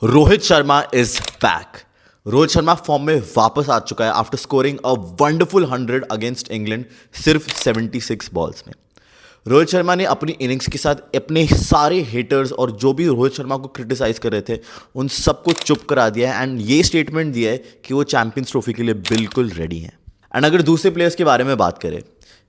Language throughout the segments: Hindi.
Rohit Sharma is back. Rohit Sharma form में वापस आ चुका है after scoring a wonderful 100 against England सिर्फ 76 बॉल्स में। रोहित शर्मा ने अपनी इनिंग्स के साथ अपने सारे हेटर्स और जो भी रोहित शर्मा को क्रिटिसाइज कर रहे थे उन सबको चुप करा दिया है एंड ये स्टेटमेंट दिया है कि वो चैंपियंस ट्रॉफी के लिए बिल्कुल रेडी हैं। एंड अगर दूसरे प्लेयर्स के बारे में बात करें,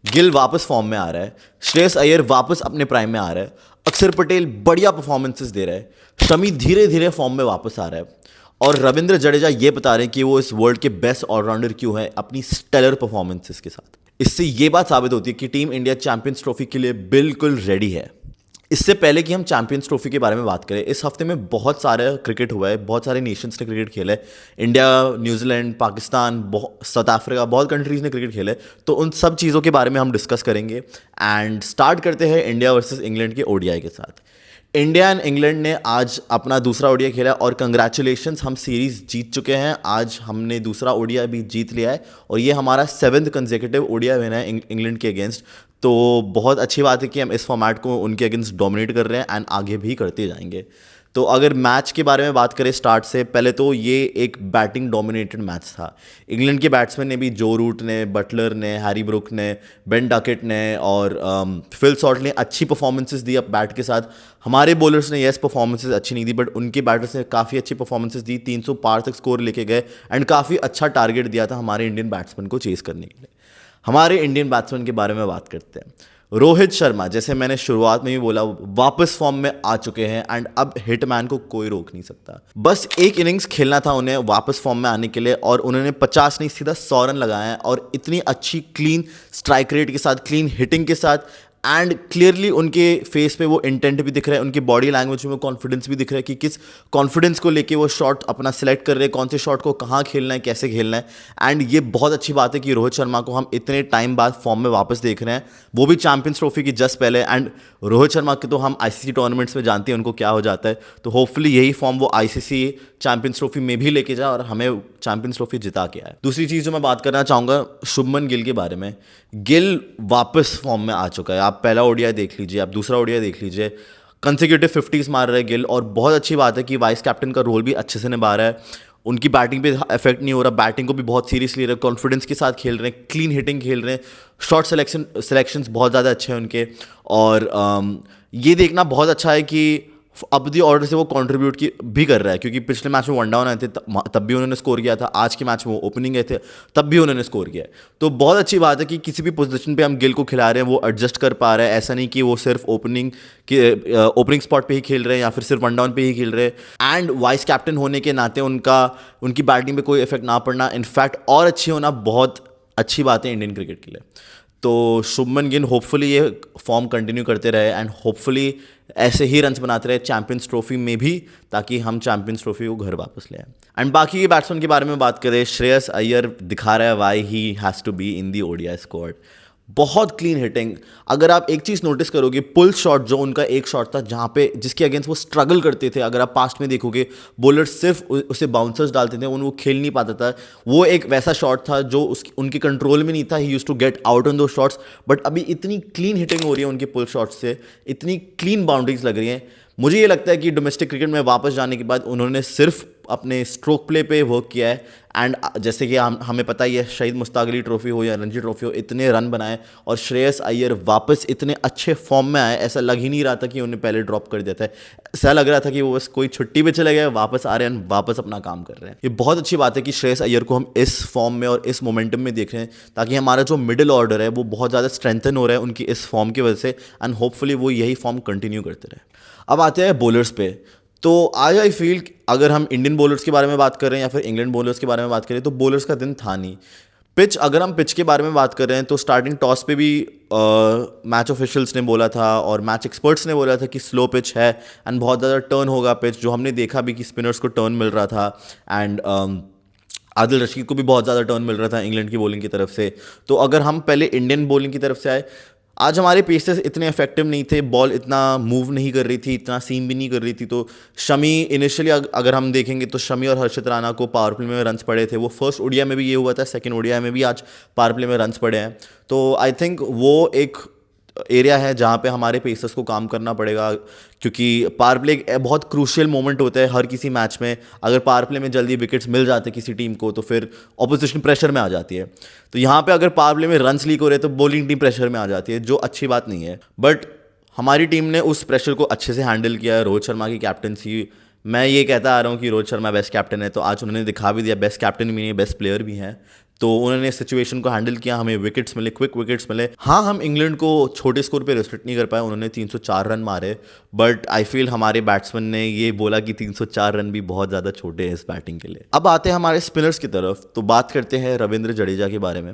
गिल वापस फॉर्म में आ रहा है, श्रेयस अय्यर वापस अपने प्राइम में आ रहा है, अक्षर पटेल बढ़िया परफॉर्मेंसेस दे रहा है, शमी धीरे धीरे फॉर्म में वापस आ रहा है और रविंद्र जडेजा ये बता रहे हैं कि वो इस वर्ल्ड के बेस्ट ऑलराउंडर क्यों है अपनी स्टेलर परफॉर्मेंसेस के साथ। इससे ये बात साबित होती है कि टीम इंडिया चैंपियंस ट्रॉफी के लिए बिल्कुल रेडी है। इससे पहले कि हम चैंपियंस ट्रॉफी के बारे में बात करें, इस हफ्ते में बहुत सारा क्रिकेट हुआ है, बहुत सारे नेशंस ने क्रिकेट खेला है। India, New Zealand, Pakistan, south Africa, बहुत कंट्रीज़ ने क्रिकेट खेला है। तो उन सब चीज़ों के बारे में हम डिस्कस करेंगे एंड स्टार्ट करते हैं इंडिया वर्सेस इंग्लैंड के ओडीआई के साथ। इंडिया एंड इंग्लैंड ने आज अपना दूसरा ओडीआई खेला और कंग्रेचुलेशंस, हम सीरीज़ जीत चुके हैं। आज हमने दूसरा ओडीआई भी जीत लिया है और ये हमारा 7th कंसेक्यूटिव ओडीआई विन है इंग्लैंड के अगेंस्ट। तो बहुत अच्छी बात है कि हम इस फॉर्मेट को उनके अगेंस्ट डोमिनेट कर रहे हैं एंड आगे भी करते जाएंगे। तो अगर मैच के बारे में बात करें स्टार्ट से पहले, तो ये एक बैटिंग डोमिनेटेड मैच था। इंग्लैंड के बैट्समैन ने भी, जो रूट ने, बटलर ने, हैरी ब्रुक ने, बेन डकेट ने और फिल सॉल्ट ने अच्छी परफॉर्मेंसेस दी अब बैट के साथ। हमारे बॉलर्स ने परफॉर्मेंसेस अच्छी नहीं दी, बट उनके बैटर्स ने काफ़ी अच्छी परफॉर्मेंसेस दी, 300 पार तक स्कोर लेके गए एंड काफ़ी अच्छा टारगेट दिया था हमारे इंडियन बैट्समैन को चेस करने के लिए। हमारे इंडियन बैट्समैन के बारे में बात करते हैं। रोहित शर्मा, जैसे मैंने शुरुआत में भी बोला, वापस फॉर्म में आ चुके हैं एंड अब हिटमैन को कोई रोक नहीं सकता। बस एक इनिंग्स खेलना था उन्हें वापस फॉर्म में आने के लिए और उन्होंने 50 नहीं सीधा 100 रन लगाए हैं और इतनी अच्छी क्लीन स्ट्राइक रेट के साथ, क्लीन हिटिंग के साथ एंड क्लियरली उनके फेस पे वो इंटेंट भी दिख रहा है, उनकी बॉडी लैंग्वेज में वो कॉन्फिडेंस भी दिख रहा है कि किस कॉन्फिडेंस को लेके वो शॉट अपना सेलेक्ट कर रहे हैं, कौन से शॉट को कहाँ खेलना है, कैसे खेलना है। एंड ये बहुत अच्छी बात है कि रोहित शर्मा को हम इतने टाइम बाद फॉर्म में वापस देख रहे हैं, वो भी चैंपियंस ट्रॉफी की जस्ट पहले। एंड रोहित शर्मा के तो हम आईसीसी टूर्नामेंट्स में जानते हैं उनको क्या हो जाता है, तो होपफुली यही फॉर्म वो आईसीसी चैंपियंस ट्रॉफी में भी लेके जाए और हमें चैंपियंस ट्रॉफी जिता के आए। दूसरी चीज़ जो मैं बात करना चाहूँगा शुभमन गिल के बारे में। गिल वापस फॉर्म में आ चुका है। आप पहला ओडीआई देख लीजिए, आप दूसरा ओडीआई देख लीजिए, कंसेक्यूटिव 50s मार रहे हैं गिल और बहुत अच्छी बात है कि वाइस कैप्टन का रोल भी अच्छे से निभा रहा है। उनकी बैटिंग पे इफेक्ट नहीं हो रहा, बैटिंग को भी बहुत सीरियसली ले रहे हैं, कॉन्फिडेंस के साथ खेल रहे हैं, क्लीन हिटिंग खेल रहे हैं, शॉट सिलेक्शंस बहुत ज़्यादा अच्छे हैं उनके। और ये देखना बहुत अच्छा है कि अब दी ऑर्डर से वो कंट्रीब्यूट भी कर रहा है, क्योंकि पिछले मैच में 1 डाउन आए थे तब भी उन्होंने स्कोर किया था, आज के मैच में वो ओपनिंग गए थे तब भी उन्होंने स्कोर किया है। तो बहुत अच्छी बात है कि किसी भी पोजीशन पे हम गिल को खिला रहे हैं वो एडजस्ट कर पा रहे हैं। ऐसा नहीं कि वो सिर्फ ओपनिंग स्पॉट पे ही खेल रहे हैं या फिर सिर्फ 1 डाउन पे ही खेल रहे हैं। एंड वाइस कैप्टन होने के नाते उनकी बैटिंग पे कोई इफेक्ट ना पड़ना, इनफैक्ट और अच्छी होना बहुत अच्छी बात है इंडियन क्रिकेट के लिए। तो शुभमन गिल होपफुली ये फॉर्म कंटिन्यू करते रहे एंड होपफुली ऐसे ही रन्स बनाते रहे चैंपियंस ट्रॉफी में भी, ताकि हम चैंपियंस ट्रॉफी को घर वापस ले आए। एंड बाकी के बैट्समैन के बारे में बात करें, श्रेयस अय्यर दिखा रहा है why he has to be in the ODI squad. बहुत क्लीन हिटिंग। अगर आप एक चीज़ नोटिस करोगे, पुल शॉट जो उनका एक शॉट था जहाँ पे जिसके अगेंस्ट वो स्ट्रगल करते थे, अगर आप पास्ट में देखोगे बॉलर सिर्फ उसे बाउंसर्स डालते थे, वो खेल नहीं पाता था। वो एक वैसा शॉट था जो उनके कंट्रोल में नहीं था। He used to get out on दो शॉट्स, बट अभी इतनी क्लीन हिटिंग हो रही है उनके पुल शॉट से, इतनी क्लीन बाउंड्रीज लग रही हैं। मुझे ये लगता है कि डोमेस्टिक क्रिकेट में वापस जाने के बाद उन्होंने सिर्फ अपने स्ट्रोक प्ले पे वर्क किया है एंड जैसे कि हमें पता ही है, शहीद मुश्ताक अली ट्रॉफी हो या रणजी ट्रॉफी हो, इतने रन बनाए और श्रेयस अय्यर वापस इतने अच्छे फॉर्म में आए, ऐसा लग ही नहीं रहा था कि उन्हें पहले ड्रॉप कर दिया था। ऐसा लग रहा था कि वो बस कोई छुट्टी पे चले गए, वापस आ रहे हैं, वापस अपना काम कर रहे हैं। ये बहुत अच्छी बात है कि श्रेयस अय्यर को हम इस फॉर्म में और इस मोमेंटम में देख रहे हैं, ताकि हमारा जो मिडिल ऑर्डर है वो बहुत ज़्यादा स्ट्रेंथन हो रहा है उनकी इस फॉर्म की वजह से एंड होपफुली वो यही फॉर्म कंटिन्यू करते रहे। अब आते हैं बॉलर्स पे। तो आज आई फील अगर हम इंडियन बॉलर्स के बारे में बात कर रहे हैं या फिर इंग्लैंड बॉलर्स के बारे में बात करें, तो बॉलर्स का दिन था नहीं। अगर हम पिच के बारे में बात कर रहे हैं तो स्टार्टिंग टॉस पे भी मैच ऑफिशियल्स ने बोला था और मैच एक्सपर्ट्स ने बोला था कि स्लो पिच है एंड बहुत ज़्यादा टर्न होगा पिच, जो हमने देखा भी कि स्पिनर्स को टर्न मिल रहा था एंड आदिल रशीद को भी बहुत ज़्यादा टर्न मिल रहा था इंग्लैंड की बॉलिंग की तरफ से। तो अगर हम पहले इंडियन बॉलिंग की तरफ से आए, आज हमारे पेसर्स इतने इफेक्टिव नहीं थे, बॉल इतना मूव नहीं कर रही थी, इतना सीम भी नहीं कर रही थी। तो शमी इनिशियली अगर हम देखेंगे तो शमी और हर्षित राणा को पावर प्ले में रन्स पड़े थे। वो फर्स्ट ओडीआई में भी ये हुआ था, सेकंड ओडीआई में भी आज पावर प्ले में रन्स पड़े हैं। तो आई थिंक वो एक एरिया है जहाँ पे हमारे पेसर्स को काम करना पड़ेगा, क्योंकि पावर प्ले एक बहुत क्रूशियल मोमेंट होता है हर किसी मैच में। अगर पावर प्ले में जल्दी विकेट्स मिल जाते किसी टीम को तो फिर ऑपोजिशन प्रेशर में आ जाती है। तो यहाँ पे अगर पावर प्ले में रन्स लीक हो रहे तो बॉलिंग टीम प्रेशर में आ जाती है, जो अच्छी बात नहीं है। बट हमारी टीम ने उस प्रेशर को अच्छे से हैंडल किया है। रोहित शर्मा की कैप्टनसी, मैं ये कहता आ रहा हूँ कि रोहित शर्मा बेस्ट कैप्टन है, तो आज उन्होंने दिखा भी दिया। बेस्ट कैप्टन भी नहीं, बेस्ट प्लेयर भी हैं, तो उन्होंने सिचुएशन को हैंडल किया, हमें विकेट्स मिले, क्विक विकेट्स मिले। हाँ, हम इंग्लैंड को छोटे स्कोर पे रिस्ट्रिक्ट नहीं कर पाए, उन्होंने 304 रन मारे, बट आई फील हमारे बैट्समैन ने ये बोला कि 304 रन भी बहुत ज़्यादा छोटे हैं इस बैटिंग के लिए। अब आते हैं हमारे स्पिनर्स की तरफ, तो बात करते हैं रविंद्र जडेजा के बारे में।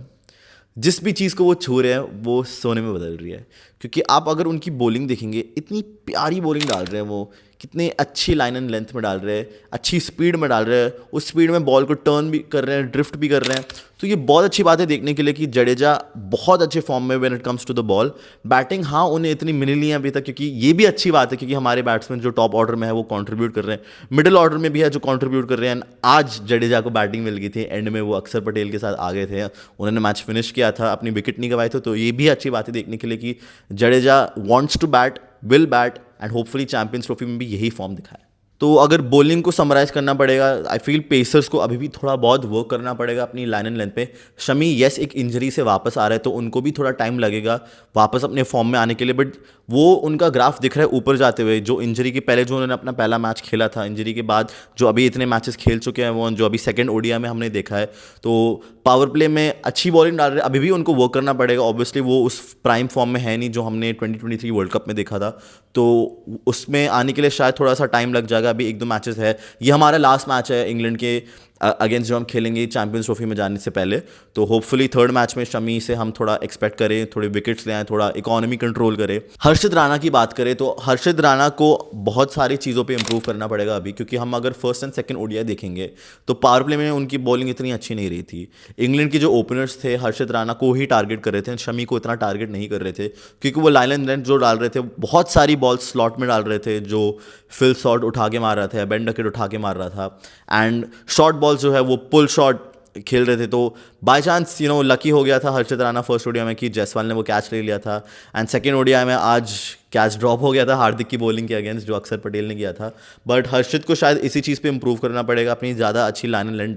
जिस भी चीज़ को वो छू रहे हैं वो सोने में बदल रही है, क्योंकि आप अगर उनकी बॉलिंग देखेंगे, इतनी प्यारी बॉलिंग डाल रहे हैं वो, कितनी अच्छी लाइन एंड लेंथ में डाल रहे हैं, अच्छी स्पीड में डाल रहे हैं, उस स्पीड में बॉल को टर्न भी कर रहे हैं, ड्रिफ्ट भी कर रहे हैं। तो ये बहुत अच्छी बात है देखने के लिए कि जडेजा बहुत अच्छे फॉर्म में when it comes to the ball. Batting हाँ उन्हें इतनी मिली नहीं है अभी तक, क्योंकि ये भी अच्छी बात है क्योंकि हमारे बैट्समैन जो टॉप ऑर्डर में है वो कंट्रीब्यूट कर रहे हैं, मिडिल ऑर्डर में भी है जो कंट्रीब्यूट कर रहे हैं। आज जडेजा को बैटिंग मिल गई थी, एंड में वो अक्षर पटेल के साथ आ गए थे, उन्होंने मैच फिनिश किया था, अपनी विकेट नहीं गंवाए थे। तो ये भी अच्छी बात है देखने के लिए कि Jadeja wants to bat, will bat, and hopefully Champions Trophy में भी यही फॉर्म दिखाए। तो अगर बॉलिंग को समराइज करना पड़ेगा, आई फील पेसर्स को अभी भी थोड़ा बहुत वर्क करना पड़ेगा अपनी लाइन एंड लेंथ पे। शमी येस एक इंजरी से वापस आ रहे हैं तो उनको भी थोड़ा टाइम लगेगा वापस अपने फॉर्म में आने के लिए, बट वो उनका ग्राफ दिख रहा है ऊपर जाते हुए। जो इंजरी के पहले जो उन्होंने अपना पहला मैच खेला था, इंजरी के बाद जो अभी इतने मैचेस खेल चुके हैं वो, जो अभी सेकंड ओडीआई में हमने देखा है, तो पावर प्ले में अच्छी बॉलिंग डाल रहे हैं। अभी भी उनको वर्क करना पड़ेगा, ऑब्वियसली वो उस प्राइम फॉर्म में है नहीं जो हमने 2023 वर्ल्ड कप में देखा था, तो उसमें आने के लिए शायद थोड़ा सा टाइम लग जाएगा। अभी 1-2 मैचेस है, ये हमारा लास्ट मैच है इंग्लैंड के अगेंस्ट जो हम खेलेंगे चैंपियंस ट्रॉफी में जाने से पहले। तो होपफुली थर्ड मैच में शमी से हम थोड़ा एक्सपेक्ट करें, थोड़े विकेट्स ले आएँ, थोड़ा इकोनॉमी कंट्रोल करें। हर्षित राणा की बात करें तो हर्षित राणा को बहुत सारी चीज़ों पे इंप्रूव करना पड़ेगा अभी, क्योंकि हम अगर फर्स्ट एंड सेकंड ओडीआई देखेंगे तो पावर प्ले में उनकी बॉलिंग इतनी अच्छी नहीं रही थी। इंग्लैंड के जो ओपनर्स थे हर्षित राणा को ही टारगेट कर रहे थे, शमी को इतना टारगेट नहीं कर रहे थे, क्योंकि वो लाइन एंड लेंथ जो डाल रहे थे, बहुत सारी बॉल स्लॉट में डाल रहे थे, जो फिल शॉट उठा के मार रहा था, बेन डकेट उठा के मार रहा था, एंड शॉर्ट बॉल जो है वो पुल शॉट खेल रहे थे। तो बाय चांस लकी हो गया था हर्षित राणा फर्स्ट ओडीआई में कि जायसवाल ने वो कैच ले लिया था, एंड सेकंड ओडीआई में आज कैच ड्रॉप हो गया था हार्दिक की बॉलिंग के अगेंस्ट जो अक्षर पटेल ने किया था। बट हर्षित को शायद इसी चीज़ पे इंप्रूव करना पड़ेगा, अपनी ज़्यादा अच्छी लाइन एंड लेंथ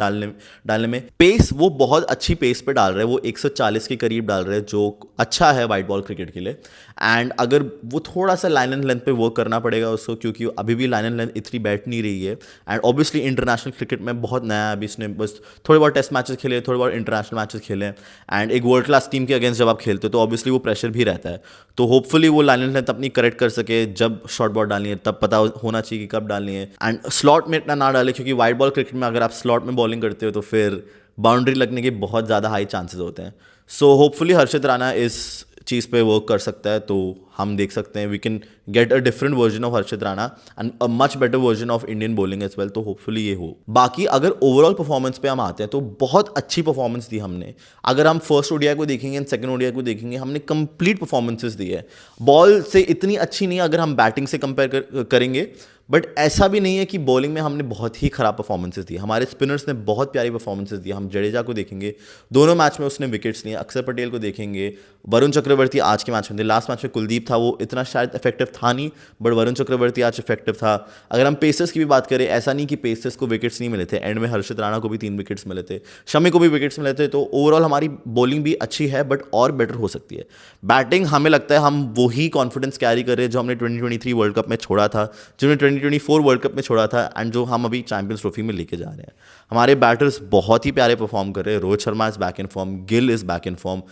डालने में। पेस वो बहुत अच्छी पेस पे डाल रहे हैं, वो 140 के करीब डाल रहे हैं, जो अच्छा है वाइट बॉल क्रिकेट के लिए। एंड अगर वो थोड़ा सा लाइन एंड लेंथ पे वर्क करना पड़ेगा उसको, क्योंकि अभी भी लाइन एंड लेंथ इतनी बैठ नहीं रही है, एंड ऑब्वियसली इंटरनेशनल क्रिकेट में बहुत नया है अभी, इसने बस थोड़े बहुत टेस्ट मैचेस खेले, थोड़े बहुत इंटरनेशनल मैचेस खेले, एंड एक वर्ल्ड क्लास टीम के अगेंस्ट जब आप खेलते हो तो ऑब्वियसली वो प्रेशर भी रहता है। तो होपफुली वो लाइन एंड लेंथ अपनी करेक्ट कर सके, जब शॉर्ट बॉल डालनी है तब पता होना चाहिए कि कब डालनी है, एंड स्लॉट में इतना ना डाले, क्योंकि वाइट बॉल क्रिकेट में अगर आप स्लॉट में बॉलिंग करते हो तो फिर बाउंड्री लगने के बहुत ज़्यादा हाई चांसेस होते हैं। सो होपफुली हर्षित राणा इस चीज़ पे वर्क कर सकता है, तो हम देख सकते हैं we can get a different version of Harshit Rana and a much better version of Indian bowling as well. तो होपफुली ये हो। बाकी अगर ओवरऑल परफॉर्मेंस पे हम आते हैं तो बहुत अच्छी परफॉर्मेंस दी हमने। अगर हम फर्स्ट ओडीआई को देखेंगे एंड सेकंड ओडीआई को देखेंगे, हमने कंप्लीट परफॉर्मेंसेस दी है। बॉल से इतनी अच्छी नहीं अगर हम बैटिंग से कंपेयर करेंगे, बट ऐसा भी नहीं है कि बॉलिंग में हमने बहुत ही खराब परफॉर्मेंसेस दी। हमारे स्पिनर्स ने बहुत प्यारी परफॉर्मेंसेस दी। हम जडेजा को देखेंगे, दोनों मैच में उसने विकेट्स लिए। अक्षर पटेल को देखेंगे, वरुण चक्रवर्ती आज के मैच में थे, लास्ट मैच में कुलदीप था, वो इतना शायद इफेक्टिव था नहीं, बट वरुण चक्रवर्ती आज इफेक्टिव था। अगर हम पेसर्स की भी बात करें, ऐसा नहीं कि पेसर्स को विकेट्स नहीं मिले थे, एंड में हर्षित राणा को भी 3 विकेट्स मिले थे, शमी को भी विकेट्स मिले थे। तो ओवरऑल हमारी बॉलिंग भी अच्छी है, बट और बेटर हो सकती है। बैटिंग हमें लगता है हम वही कॉन्फिडेंस कैरी कर रहे हैं जो हमने 2023 वर्ल्ड कप में छोड़ा था, जो हमने 2024 वर्ल्ड कप में छोड़ा था, एंड जो हम अभी चैंपियंस ट्रॉफी में लेके जा रहे हैं। हमारे बैटर्स बहुत ही प्यारे परफॉर्म कर रहे हैं। Rohit Sharma is back in form, Gill is back in form.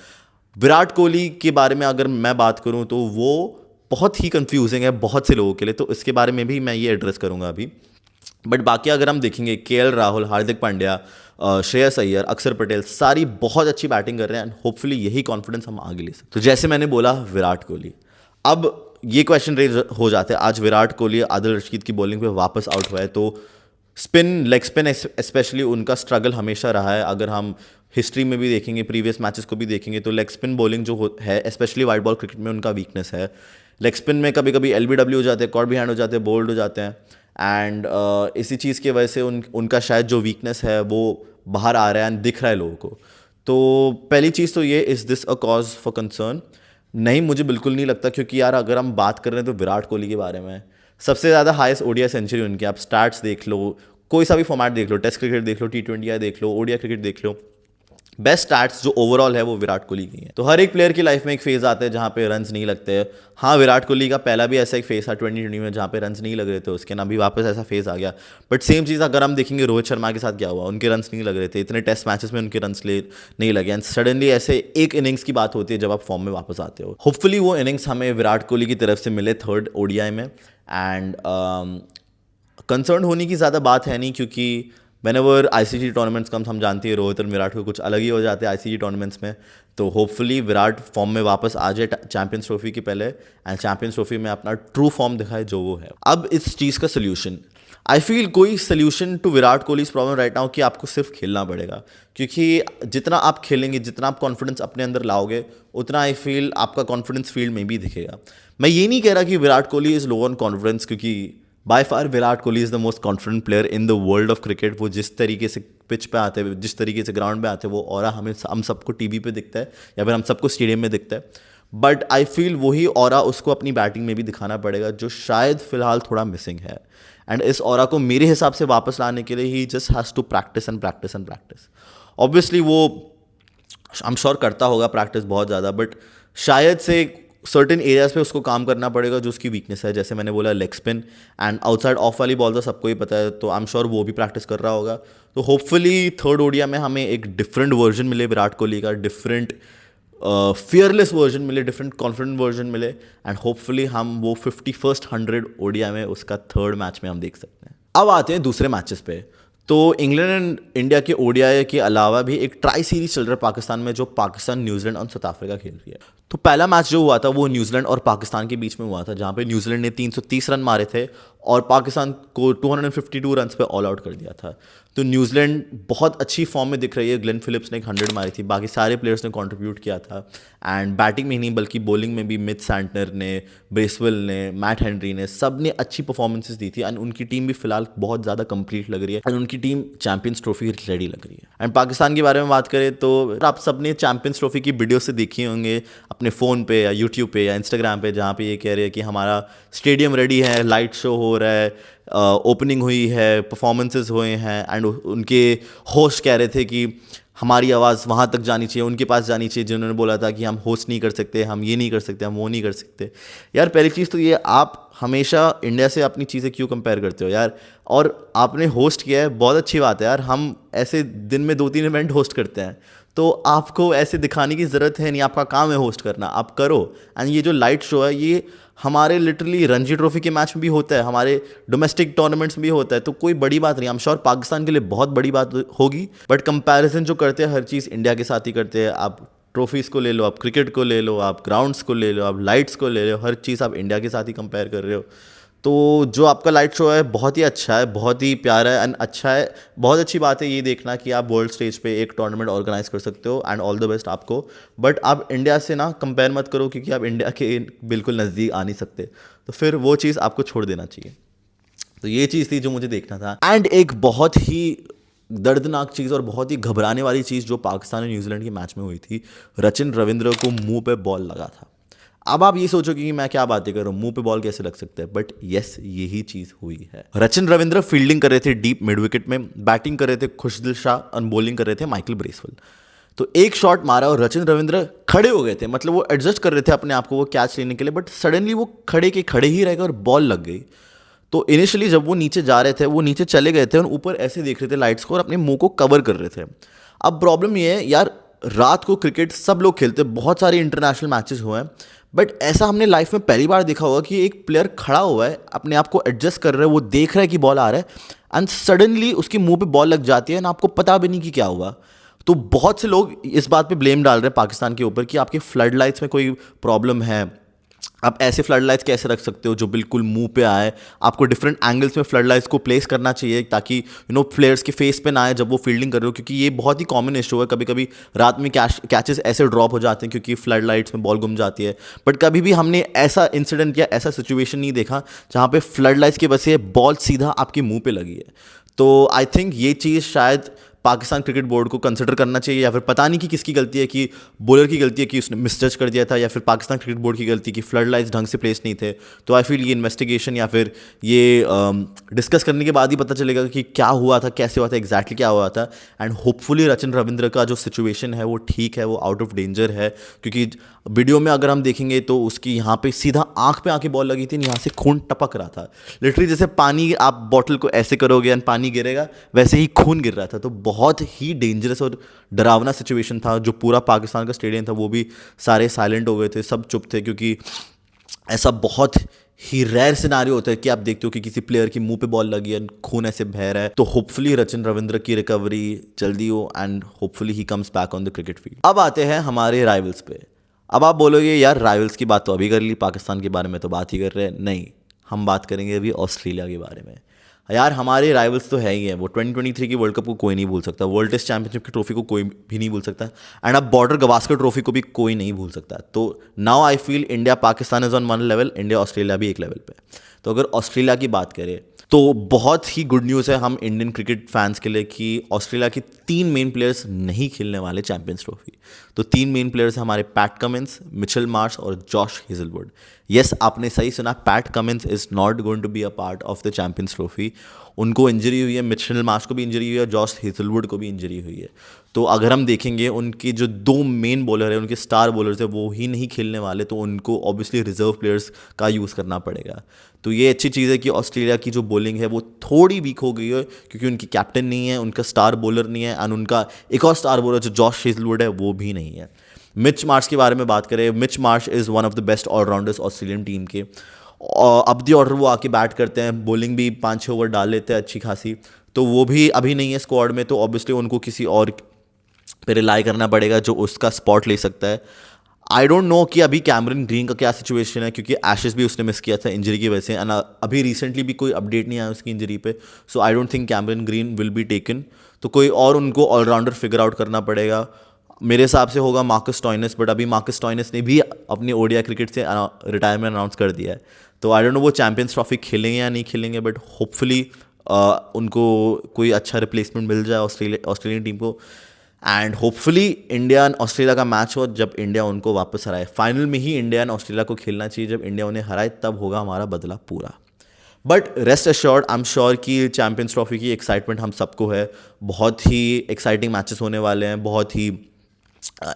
Virat Kohli के बारे में अगर मैं बात करूं तो वो बहुत ही कंफ्यूजिंग है बहुत से लोगों के लिए, तो इसके बारे में भी मैं ये एड्रेस करूंगा अभी। बट बाकी अगर हम देखेंगे, केएल राहुल, हार्दिक पांड्या, श्रेयस अय्यर, अक्षर पटेल, सारी बहुत अच्छी बैटिंग कर रहे हैं, एंड होपफुली यही कॉन्फिडेंस हम आगे ले सकते हैं। तो जैसे मैंने बोला विराट कोहली, अब ये क्वेश्चन रेज हो जाते हैं, आज विराट कोहली आदिल रशीद की बॉलिंग पे वापस आउट हुआ है, तो स्पिन, लेग स्पिन स्पेशली उनका स्ट्रगल हमेशा रहा है। अगर हम हिस्ट्री में भी देखेंगे, प्रीवियस मैचेस को भी देखेंगे, तो लेग स्पिन बॉलिंग जो है स्पेशली वाइट बॉल क्रिकेट में उनका वीकनेस है। लेग स्पिन में कभी कभी एलबीडब्ल्यू हो जाते हैं, कॉट बिहाइंड हो जाते हैं, बोल्ड हो जाते हैं, एंड इसी चीज़ की वजह से उनका शायद जो वीकनेस है वो बाहर आ रहा है एंड दिख रहा है लोगों को। तो पहली चीज़ तो ये, is this a cause for concern? नहीं, मुझे बिल्कुल नहीं लगता, क्योंकि यार अगर हम बात कर रहे हैं तो विराट कोहली के बारे में, सबसे ज़्यादा हाईएस्ट ओडीआई सेंचुरी उनकी, आप स्टैट्स देख लो, कोई सा भी फॉर्मेट देख लो, टेस्ट क्रिकेट देख लो, T20 देख लो, ओडीआई क्रिकेट देख लो, बेस्ट स्टैट्स जो ओवरऑल है वो विराट कोहली की है। तो हर एक प्लेयर की लाइफ में एक फेज आता है जहाँ पे रन्स नहीं लगते हैं। हाँ, विराट कोहली का पहला भी ऐसा एक फेज था 2020 में जहाँ पे रन्स नहीं लग रहे थे, उसके ना भी वापस ऐसा फेज आ गया। बट सेम चीज़ अगर हम देखेंगे रोहित शर्मा के साथ क्या हुआ, उनके रन्स नहीं लग रहे थे, इतने टेस्ट मैचेस में उनके रन्स नहीं लगे, एंड सडनली ऐसे एक इनिंग्स की बात होती है जब आप फॉर्म में वापस आते हो। होपफुली वो इनिंग्स हमें विराट कोहली की तरफ से मिले थर्ड ओडीआई में। एंड कंसर्न होने की ज़्यादा बात है नहीं, क्योंकि व्हेनेवर आईसीसी टूर्नामेंट्स कम्स, हम जानते हैं रोहित और विराट को कुछ अलग ही हो जाते हैं आईसीसी टूर्नामेंट्स में। तो होपफुली विराट फॉर्म में वापस आ जाए चैंपियंस ट्रॉफी के पहले, एंड चैंपियंस ट्रॉफी में अपना ट्रू फॉर्म दिखाए जो वो है। अब इस चीज़ का सोल्यूशन, आई फील कोई solution to Virat Kohli's problem right now कि आपको सिर्फ खेलना पड़ेगा, क्योंकि जितना आप खेलेंगे, जितना आप कॉन्फिडेंस अपने अंदर लाओगे, उतना आई फील आपका कॉन्फिडेंस फील्ड में भी दिखेगा। मैं ये नहीं कह रहा कि Virat Kohli is low on confidence, क्योंकि by far Virat Kohli is the most confident player in the world of cricket. वो जिस तरीके से पिच पे आते हैं, जिस तरीके से ग्राउंड पे आते हैं, वो ऑरा हम सबको टीवी पे दिखता है या फिर हम सबको स्टेडियम में दिखता है। बट आई फील वही ऑरा उसको अपनी बैटिंग में भी दिखाना पड़ेगा, जो शायद फिलहाल थोड़ा मिसिंग है। एंड इस ऑरा को मेरे हिसाब से वापस लाने के लिए he just has to practice and practice and practice. Obviously वो आई एम श्योर करता होगा प्रैक्टिस बहुत ज़्यादा, बट शायद से सर्टेन एरियाज पे उसको काम करना पड़ेगा जो उसकी वीकनेस है। जैसे मैंने बोला leg spin and outside of वाली बॉल तो सबको ही पता है, तो आई एम श्योर वो भी प्रैक्टिस कर रहा होगा। तो होपफुली थर्ड ओडिया में हमें एक डिफरेंट वर्जन मिले विराट कोहली का, डिफरेंट फियरलेस वर्जन मिले, डिफरेंट कॉन्फिडेंट वर्जन मिले, एंड होपफुली हम वो 51st 100 ओडिया में उसका थर्ड मैच में हम देख सकते हैं। अब आते हैं दूसरे मैचेस पे। तो इंग्लैंड एंड इंडिया के ओडीआई के अलावा भी एक ट्राई सीरीज चल रहा है पाकिस्तान में, जो पाकिस्तान, न्यूजीलैंड और साउथ अफ्रीका खेल रही है। तो पहला मैच जो हुआ था वो न्यूजीलैंड और पाकिस्तान के बीच में हुआ था, जहाँ पे न्यूजीलैंड ने 330 रन मारे थे और पाकिस्तान को 252 रन पे ऑल आउट कर दिया था। तो न्यूजीलैंड बहुत अच्छी फॉर्म में दिख रही है। ग्लेन फिलिप्स ने 100 मारी थी, बाकी सारे प्लेयर्स ने कंट्रीब्यूट किया था, एंड बैटिंग में ही नहीं बल्कि बॉलिंग में भी मिच सैंटनर ने, ब्रेसवेल ने, मैट हेनरी ने, सब ने अच्छी परफॉर्मेंसेस दी थी। एंड उनकी टीम भी फिलहाल बहुत ज़्यादा कंप्लीट लग रही है, एंड उनकी टीम चैंपियंस ट्रॉफी रेडी लग रही है। एंड पाकिस्तान के बारे में बात करें तो आप सब ने चैंपियंस ट्रॉफी की वीडियो से देखी होंगे अपने फ़ोन पे या यूट्यूब पे या इंस्टाग्राम पे, जहाँ पे ये कह रहे हैं कि हमारा स्टेडियम रेडी है, लाइट शो हो रहा है, ओपनिंग हुई है, परफॉर्मेंसेस हुए हैं, एंड उनके होस्ट कह रहे थे कि हमारी आवाज़ वहाँ तक जानी चाहिए, उनके पास जानी चाहिए, जिन्होंने बोला था कि हम होस्ट नहीं कर सकते, हम ये नहीं कर सकते, हम वो नहीं कर सकते। यार पहली चीज़ तो ये, आप हमेशा इंडिया से अपनी चीज़ें क्यों कंपेयर करते हो यार? और आपने होस्ट किया है, बहुत अच्छी बात है यार, हम ऐसे दिन में 2-3 इवेंट होस्ट करते हैं, तो आपको ऐसे दिखाने की ज़रूरत है नहीं, आपका काम है होस्ट करना, आप करो। एंड ये जो लाइट शो है, ये हमारे लिटरली रणजी ट्रॉफी के मैच में भी होता है, हमारे डोमेस्टिक टूर्नामेंट्स में भी होता है, तो कोई बड़ी बात नहीं। आई एम श्योर पाकिस्तान के लिए बहुत बड़ी बात होगी, बट कंपैरिजन जो करते हैं हर चीज़ इंडिया के साथ ही करते हैं। आप ट्रॉफीज़ को ले लो, आप क्रिकेट को ले लो, आप ग्राउंड्स को ले लो, आप लाइट्स को ले लो, हर चीज़ आप इंडिया के साथ ही कंपेयर कर रहे हो। तो जो आपका लाइट शो है बहुत ही अच्छा है, बहुत ही प्यारा है, एंड अच्छा है। बहुत अच्छी बात है ये देखना कि आप वर्ल्ड स्टेज पे एक टूर्नामेंट ऑर्गेनाइज कर सकते हो, एंड ऑल द बेस्ट आपको। बट आप इंडिया से ना कंपेयर मत करो, क्योंकि आप इंडिया के बिल्कुल नज़दीक आ नहीं सकते, तो फिर वो चीज़ आपको छोड़ देना चाहिए। तो ये चीज़ थी जो मुझे देखना था। एंड एक बहुत ही दर्दनाक चीज़ और बहुत ही घबराने वाली चीज़ जो पाकिस्तान और न्यूजीलैंड के मैच में हुई थी, रचिन रविंद्र को मुंह पे बॉल लगा था। अब आप ये सोचोगे कि मैं क्या बातें कर रहा हूँ, मुंह पे बॉल कैसे लग सकता है, बट यस यही चीज़ हुई है। रचिन रविंद्र फील्डिंग कर रहे थे डीप मिड विकेट में, बैटिंग कर रहे थे खुशदिल शाह और बॉलिंग कर रहे थे माइकल ब्रेसवेल। तो एक शॉट मारा और रचिन रविंद्र खड़े हो गए थे, मतलब वो एडजस्ट कर रहे थे अपने आप को वो कैच लेने के लिए, बट सडनली वो खड़े के खड़े ही रह गए और बॉल लग गई। तो इनिशियली जब वो नीचे जा रहे थे, वो नीचे चले गए थे और ऊपर ऐसे देख रहे थे लाइट्स को और अपने मुंह को कवर कर रहे थे। अब प्रॉब्लम ये है यार, रात को क्रिकेट सब लोग खेलते हैं, बहुत सारे इंटरनेशनल मैचेस हुए हैं, बट ऐसा हमने लाइफ में पहली बार देखा होगा कि एक प्लेयर खड़ा हुआ है, अपने आप को एडजस्ट कर रहा है, वो देख रहा है कि बॉल आ रहा है, एंड सडनली उसके मुंह पे बॉल लग जाती है, एंड आपको पता भी नहीं कि क्या हुआ। तो बहुत से लोग इस बात पे ब्लेम डाल रहे हैं पाकिस्तान के ऊपर कि आपके फ्लड लाइट्स में कोई प्रॉब्लम है, आप ऐसे फ्लड लाइट्स कैसे रख सकते हो जो बिल्कुल मुंह पे आए। आपको डिफरेंट एंगल्स में फ्लड लाइट्स को प्लेस करना चाहिए ताकि प्लेयर्स के फेस पे ना आए जब वो फील्डिंग कर रहे हो, क्योंकि ये बहुत ही कॉमन इशू है। कभी कभी रात में कैचेस ऐसे ड्रॉप हो जाते हैं क्योंकि फ्लड लाइट्स में बॉल गुम जाती है, बट कभी भी हमने ऐसा इंसिडेंट या ऐसा सिचुएशन नहीं देखा जहाँ पे फ्लड लाइट्स की वजह से बॉल सीधा आपके मुंह पे लगी है। तो आई थिंक ये चीज़ शायद पाकिस्तान क्रिकेट बोर्ड को कंसिडर करना चाहिए, या फिर पता नहीं कि किसकी गलती है, कि बॉलर की गलती है कि उसने मिसजज कर दिया था, या फिर पाकिस्तान क्रिकेट बोर्ड की गलती कि फ्लड लाइट्स ढंग से प्लेस नहीं थे। तो आई फील ये इन्वेस्टिगेशन या फिर ये डिस्कस करने के बाद ही पता चलेगा कि क्या हुआ था, कैसे हुआ था, एग्जैक्टली क्या हुआ था। एंड होपफुली रचिन रविंद्र का जो सिचुएशन है वो ठीक है, वो आउट ऑफ डेंजर है, क्योंकि वीडियो में अगर हम देखेंगे तो उसकी यहाँ पे सीधा आंख पे आके बॉल लगी थी, यहाँ से खून टपक रहा था लिटरली, जैसे पानी आप बॉटल को ऐसे करोगे एंड पानी गिरेगा वैसे ही खून गिर रहा था। तो बहुत ही डेंजरस और डरावना सिचुएशन था। जो पूरा पाकिस्तान का स्टेडियम था वो भी सारे साइलेंट हो गए थे, सब चुप थे, क्योंकि ऐसा बहुत ही रेयर सिनारियो होता है कि आप देखते हो कि किसी प्लेयर की मुंह पे बॉल लगी है, खून ऐसे बह रहा है। तो होपफुली रचिन रविंद्र की रिकवरी जल्दी हो and hopefully he comes back on the cricket field. अब आते हैं हमारे राइवल्स पे। अब आप बोलोगे यार राइवल्स की बात तो अभी कर ली, पाकिस्तान के बारे में तो बात ही कर रहे हैं। नहीं, हम बात करेंगे अभी ऑस्ट्रेलिया के बारे में। यार हमारे राइवल्स तो है ही हैं, वो 2023 की वर्ल्ड कप को कोई नहीं भूल सकता, वर्ल्ड टेस्ट चैंपियनशिप की ट्रॉफी को कोई भी नहीं भूल सकता, एंड अब बॉर्डर गवास्कर ट्रॉफी को भी कोई नहीं भूल सकता। तो now I feel India Pakistan is on one level, India Australia भी एक लेवल पे। तो अगर ऑस्ट्रेलिया की बात करें तो बहुत ही गुड न्यूज़ है हम इंडियन क्रिकेट फैंस के लिए कि ऑस्ट्रेलिया के 3 मेन प्लेयर्स नहीं खेलने वाले चैंपियंस ट्रॉफी। तो 3 मेन प्लेयर्स हैं हमारे, पैट कमिंस, मिचेल मार्श और जॉश हेजलवुड। यस, आपने सही सुना, Pat Cummins is not going to be a part of the Champions Trophy. उनको इंजरी हुई है, मिचेल मार्श को भी इंजरी हुई है, जॉश हेजलवुड को भी इंजरी हुई है। तो अगर हम देखेंगे उनके जो 2 मेन बॉलर हैं, उनके स्टार बॉलर्स हैं, वो ही नहीं खेलने वाले, तो उनको ऑब्वियसली रिजर्व प्लेयर्स का यूज़ करना पड़ेगा। तो ये अच्छी चीज़ है कि ऑस्ट्रेलिया की जो बॉलिंग है वो थोड़ी वीक हो गई है, क्योंकि उनकी कैप्टन नहीं है, उनका स्टार बॉलर नहीं है, एंड उनका एक और स्टार बॉलर जो जॉश हेजलवुड है वो भी नहीं है। मिच मार्श के बारे में बात करें, Mitch Marsh is one of the best allrounders Australian team के। अब दी ऑर्डर वो आके बैट करते हैं, बॉलिंग भी 5-6 ओवर डाल लेते हैं अच्छी खासी। तो वो भी अभी नहीं है स्क्वाड में, तो ऑब्वियसली उनको किसी और पे रिलाई करना पड़ेगा जो उसका स्पॉट ले सकता है। आई डोंट नो कि अभी कैमरन ग्रीन का क्या सिचुएशन है, क्योंकि एशेस भी उसने मिस किया था इंजरी की वजह से, एंड अभी रिसेंटली भी कोई अपडेट नहीं आया उसकी इंजरी पे। So I don't think Cameron Green will be taken. तो कोई और उनको ऑलराउंडर फिगर आउट करना पड़ेगा। मेरे हिसाब से होगा मार्कस स्टोइनिस, बट अभी मार्कस स्टोइनिस ने भी अपनी ओडीआई क्रिकेट से रिटायरमेंट अनाउंस कर दिया है। तो आई डोंट नो वो चैंपियंस ट्रॉफी खेलेंगे या नहीं खेलेंगे, बट होपफुली उनको कोई अच्छा रिप्लेसमेंट मिल जाए ऑस्ट्रेलियन टीम को। And hopefully India and Australia का मैच हो जब इंडिया उनको वापस हराए। फाइनल में ही इंडिया एंड ऑस्ट्रेलिया को खेलना चाहिए, जब इंडिया उन्हें हराए तब होगा हमारा बदला पूरा। But rest assured, I am sure कि चैंपियंस ट्रॉफी की एक्साइटमेंट हम सबको है। बहुत ही एक्साइटिंग मैचेस होने वाले हैं, बहुत ही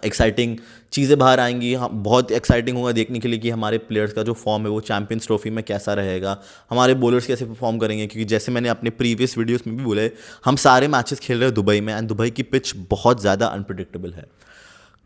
एक्साइटिंग चीज़ें बाहर आएंगी। हम बहुत एक्साइटिंग होगा देखने के लिए कि हमारे प्लेयर्स का जो फॉर्म है वो चैंपियंस ट्रॉफी में कैसा रहेगा, हमारे बॉलर्स कैसे परफॉर्म करेंगे। क्योंकि जैसे मैंने अपने प्रीवियस वीडियोस में भी बोले, हम सारे मैचेस खेल रहे हैं दुबई में, एंड दुबई की पिच बहुत ज़्यादा अनप्रिडिक्टेबल है,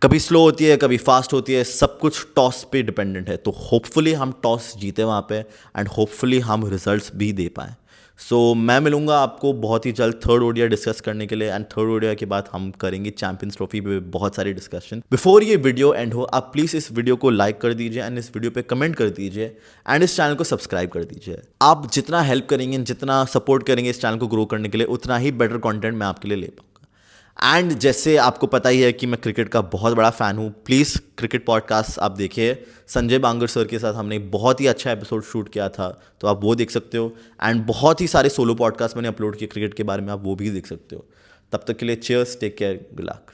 कभी स्लो होती है, कभी फास्ट होती है, सब कुछ टॉस पे डिपेंडेंट है। तो होपफुली हम टॉस जीते वहाँ पे, एंड होपफुली हम रिजल्ट्स भी दे पाएँ। सो मैं मिलूंगा आपको बहुत ही जल्द थर्ड ओडीआई डिस्कस करने के लिए, एंड थर्ड ओडीआई के बाद हम करेंगे चैंपियंस ट्रॉफी पे बहुत सारी डिस्कशन। बिफोर ये वीडियो एंड हो, आप प्लीज़ इस वीडियो को लाइक कर दीजिए, एंड इस वीडियो पे कमेंट कर दीजिए, एंड इस चैनल को सब्सक्राइब कर दीजिए। आप जितना हेल्प करेंगे, जितना सपोर्ट करेंगे इस चैनल को ग्रो करने के लिए, उतना ही बेटर कॉन्टेंट मैं आपके लिए ले पाऊँगा। एंड जैसे आपको पता ही है कि मैं क्रिकेट का बहुत बड़ा फ़ैन हूँ, प्लीज़ क्रिकेट पॉडकास्ट आप देखिए। संजय बांगर सर के साथ हमने बहुत ही अच्छा एपिसोड शूट किया था, तो आप वो देख सकते हो। एंड बहुत ही सारे सोलो पॉडकास्ट मैंने अपलोड किए क्रिकेट के बारे में, आप वो भी देख सकते हो। तब तक के लिए cheers, take care, good luck.